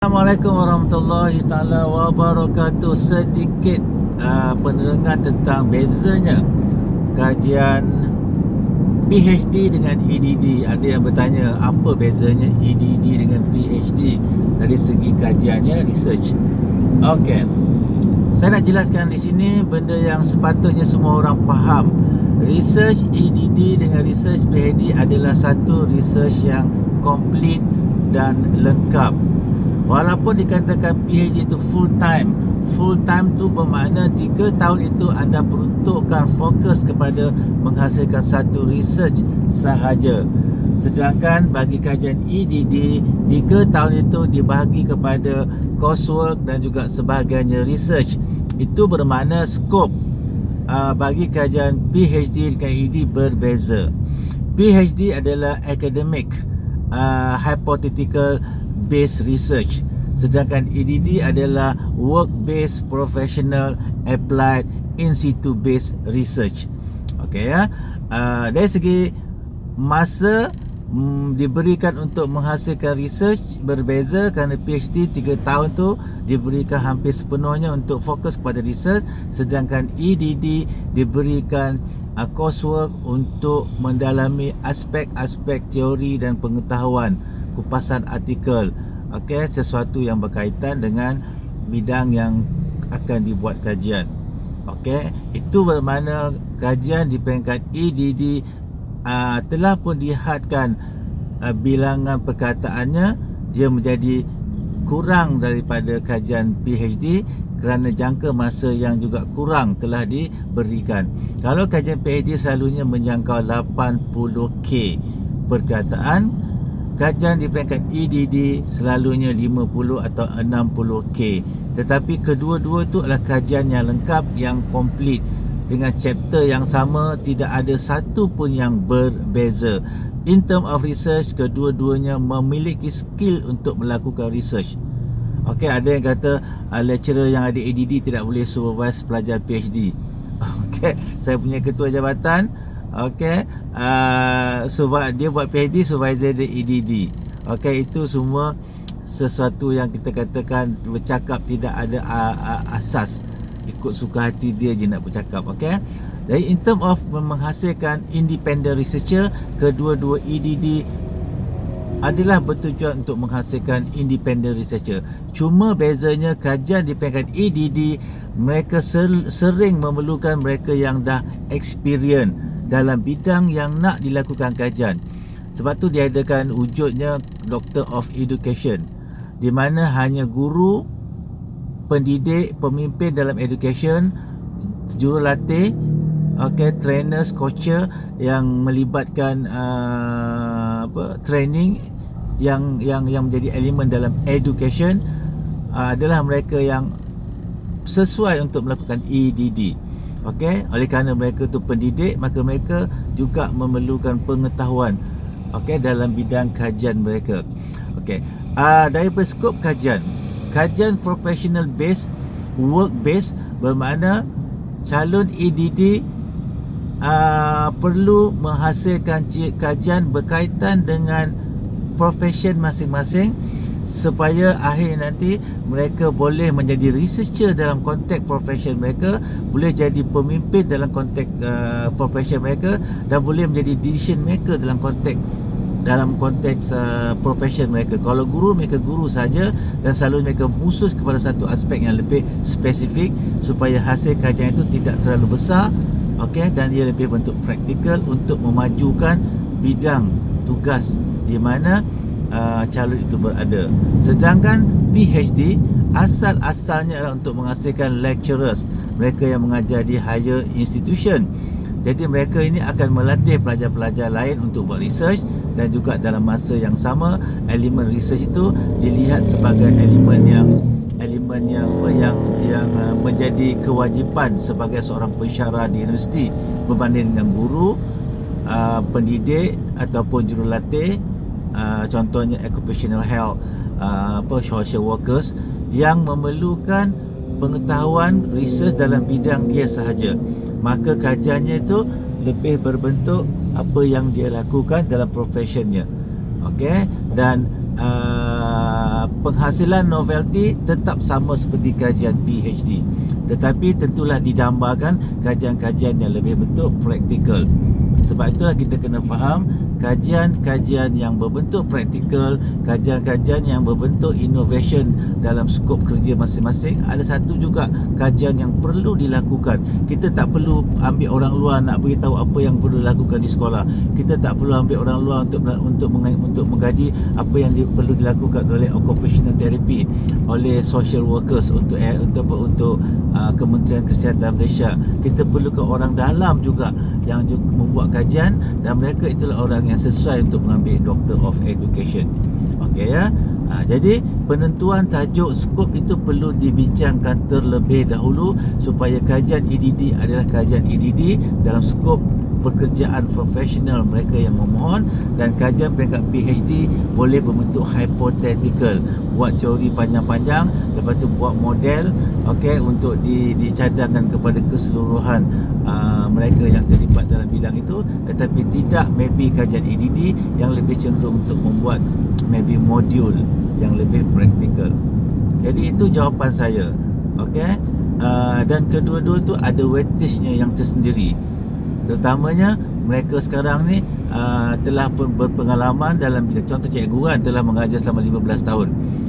Assalamualaikum warahmatullahi taala wabarakatuh. Sedikit penerangan tentang bezanya kajian PhD dengan EDD. Ada yang bertanya apa bezanya EDD dengan PhD dari segi kajiannya, research. Okey. Saya nak jelaskan di sini benda yang sepatutnya semua orang faham. Research EDD dengan research PhD adalah satu research yang komplit dan lengkap. Walaupun dikatakan PhD itu full time tu bermakna 3 tahun itu anda peruntukkan fokus kepada menghasilkan satu research sahaja. Sedangkan bagi kajian EDD, 3 tahun itu dibahagi kepada coursework dan juga sebagainya research. Itu bermakna skop bagi kajian PhD dengan ED berbeza. PhD adalah academic hypothetical based research, sedangkan EDD adalah work based professional applied in situ based research. Okey ya. Dari segi masa diberikan untuk menghasilkan research berbeza, kerana PhD 3 tahun tu diberikan hampir sepenuhnya untuk fokus kepada research, sedangkan EDD diberikan coursework untuk mendalami aspek-aspek teori dan pengetahuan, kupasan artikel, okey, sesuatu yang berkaitan dengan bidang yang akan dibuat kajian. Okey, itu bermakna kajian di peringkat EDD telah pun dihadkan bilangan perkataannya, ia menjadi kurang daripada kajian PhD kerana jangka masa yang juga kurang telah diberikan. Kalau kajian PhD selalunya menjangkau 80k perkataan, kajian di peringkat EDD selalunya 50 atau 60k. Tetapi kedua-dua itu adalah kajian yang lengkap, yang komplit, dengan chapter yang sama, tidak ada satu pun yang berbeza. In term of research, kedua-duanya memiliki skill untuk melakukan research. Okey, ada yang kata lecturer yang ada EDD tidak boleh supervise pelajar PhD. Okey, saya punya ketua jabatan, okey, sebab dia buat PhD, supervisor dia EDD. Okey, itu semua sesuatu yang kita katakan bercakap tidak ada asas, ikut suka hati dia je nak bercakap. Okey, jadi in term of menghasilkan independent researcher, kedua-dua EDD adalah bertujuan untuk menghasilkan independent researcher. Cuma bezanya kajian di peringkat EDD, mereka sering memerlukan mereka yang dah experience dalam bidang yang nak dilakukan kajian. Sebab tu diadakan wujudnya Doctor of Education, di mana hanya guru, pendidik, pemimpin dalam education, jurulatih, trainers, coacher yang melibatkan training yang menjadi elemen dalam education, adalah mereka yang sesuai untuk melakukan EDD. Okey, oleh kerana mereka tu pendidik, maka mereka juga memerlukan pengetahuan dalam bidang kajian mereka. Okey, dari skop kajian professional based, work based, bermakna calon EDD perlu menghasilkan kajian berkaitan dengan profession masing-masing, supaya akhir nanti mereka boleh menjadi researcher dalam konteks profession mereka, boleh jadi pemimpin dalam konteks profession mereka, dan boleh menjadi decision maker dalam konteks profession mereka. Kalau guru, mereka guru saja, dan selalu mereka khusus kepada satu aspek yang lebih spesifik, supaya hasil kajian itu tidak terlalu besar, dan ia lebih bentuk praktikal untuk memajukan bidang tugas di mana calon itu berada. Sedangkan PhD asal-asalnya adalah untuk menghasilkan lecturers, mereka yang mengajar di higher institution. Jadi mereka ini akan melatih pelajar-pelajar lain untuk buat research, dan juga dalam masa yang sama elemen research itu dilihat sebagai elemen yang menjadi kewajipan sebagai seorang pensyarah di universiti, berbanding dengan guru, pendidik ataupun jurulatih, contohnya occupational health, social workers, yang memerlukan pengetahuan research dalam bidang dia sahaja. Maka kajiannya itu lebih berbentuk apa yang dia lakukan dalam profesionnya. Okey, dan penghasilan novelty tetap sama seperti kajian PhD, tetapi tentulah didambakan kajian-kajian yang lebih bentuk praktikal. Sebab itulah kita kena faham kajian-kajian yang berbentuk praktikal, kajian-kajian yang berbentuk innovation dalam skop kerja masing-masing. Ada satu juga kajian yang perlu dilakukan. Kita tak perlu ambil orang luar nak beritahu apa yang perlu dilakukan di sekolah. Kita tak perlu ambil orang luar untuk mengkaji apa yang perlu dilakukan oleh occupational therapy, oleh social workers untuk Kementerian Kesihatan Malaysia. Kita perlukan orang dalam juga yang juga membuat kajian, dan mereka itulah orang yang sesuai untuk mengambil Doctor of Education. Okey ya. Jadi penentuan tajuk skop itu perlu dibincangkan terlebih dahulu supaya kajian EDD adalah kajian EDD dalam skop pekerjaan profesional mereka yang memohon, dan kajian peringkat PhD boleh berbentuk hypothetical, buat teori panjang-panjang, lepas tu buat model, okey, untuk dicadangkan kepada keseluruhan mereka yang terlibat dalam bidang itu, tetapi tidak maybe kajian EDD yang lebih cenderung untuk membuat maybe modul yang lebih praktikal. Jadi itu jawapan saya. Okey, dan kedua-dua tu ada weightage-nya yang tersendiri. Terutamanya mereka sekarang ni telah berpengalaman dalam bidang. Contoh cikgu kan telah mengajar selama 15 tahun.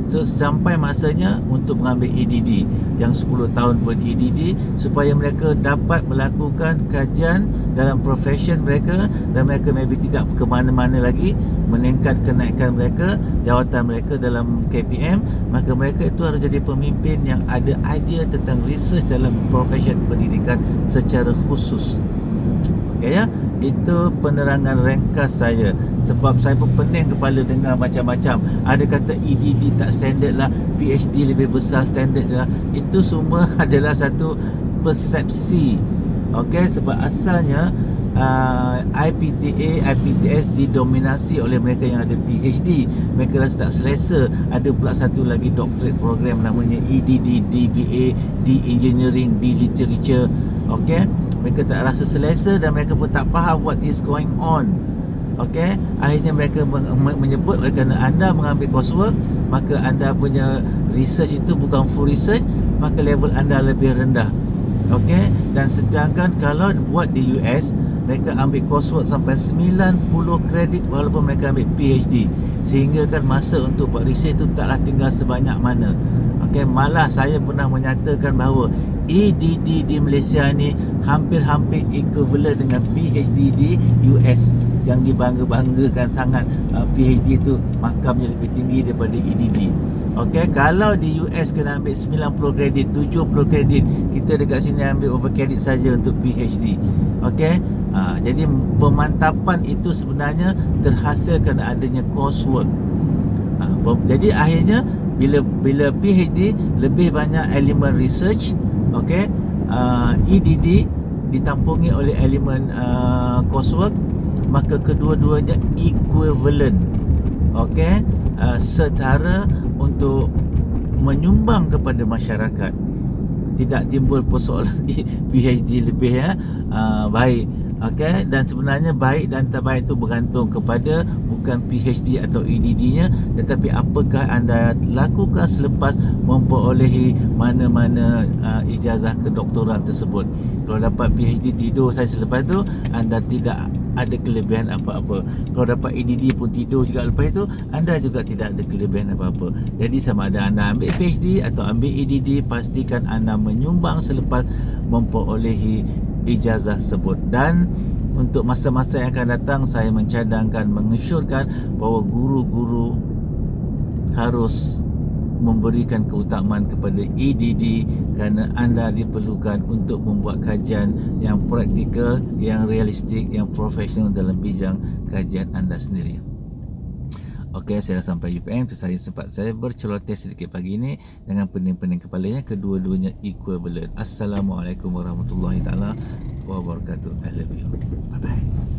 So sampai masanya untuk mengambil EDD yang 10 tahun pun EDD, supaya mereka dapat melakukan kajian dalam profession mereka, dan mereka maybe tidak ke mana-mana lagi, meningkat kenaikan mereka, jawatan mereka dalam KPM. Maka mereka itu harus jadi pemimpin yang ada idea tentang research dalam profession pendidikan secara khusus. Okay, ya? Itu penerangan ringkas saya. Sebab saya pun pening kepala dengar macam-macam. Ada kata EDD tak standard lah, PhD lebih besar standard lah. Itu semua adalah satu persepsi. Okey, sebab asalnya IPTA, IPTS didominasi oleh mereka yang ada PhD. Mereka rasa tak selesa. Ada pula satu lagi doctorate program namanya EDD, DBA, D Engineering, D Literature. Okey, mereka tak rasa selesa dan mereka pun tak faham what is going on. Okey, akhirnya mereka menyebut oleh kerana anda mengambil coursework, maka anda punya research itu bukan full research, maka level anda lebih rendah. Okey, dan sedangkan kalau buat di US, mereka ambil coursework sampai 90 kredit walaupun mereka ambil PhD, sehingga kan masa untuk buat research itu taklah tinggal sebanyak mana. Okey, malah saya pernah menyatakan bahawa EDD di Malaysia ni hampir-hampir equivalent dengan PhD di US, yang dibangga-banggakan sangat. PhD tu makamnya lebih tinggi daripada EDD. Okey, kalau di US kena ambil 90 kredit, 70 kredit, kita dekat sini ambil berapa kredit saja untuk PhD. Okey, jadi pemantapan itu sebenarnya terhasil kerana adanya coursework. Jadi akhirnya bila PhD lebih banyak elemen research, okey, EDD ditampungi oleh elemen coursework, maka kedua-duanya equivalent. Okey, setara untuk menyumbang kepada masyarakat. Tidak timbul persoalan di PhD lebih baik. Okey, dan sebenarnya baik dan tak baik itu bergantung kepada bukan PhD atau EDD-nya, tetapi apakah anda lakukan selepas memperolehi mana-mana ijazah kedoktoran tersebut. Kalau dapat PhD tidur saja selepas itu, anda tidak ada kelebihan apa-apa. Kalau dapat EDD pun tidur juga lepas itu, anda juga tidak ada kelebihan apa-apa. Jadi sama ada anda ambil PhD atau ambil EDD, pastikan anda menyumbang selepas memperolehi ijazah tersebut. Dan untuk masa-masa yang akan datang, saya mencadangkan, mengesyorkan bahawa guru-guru harus memberikan keutamaan kepada EDD kerana anda diperlukan untuk membuat kajian yang praktikal, yang realistik, yang profesional dalam bidang kajian anda sendiri. Okey, saya dah sampai UPM. Itu saya berceloteh sedikit pagi ini dengan pening-pening kepalanya. Kedua-duanya equivalent. Assalamualaikum warahmatullahi taala wabarakatuh. I love you. Bye bye.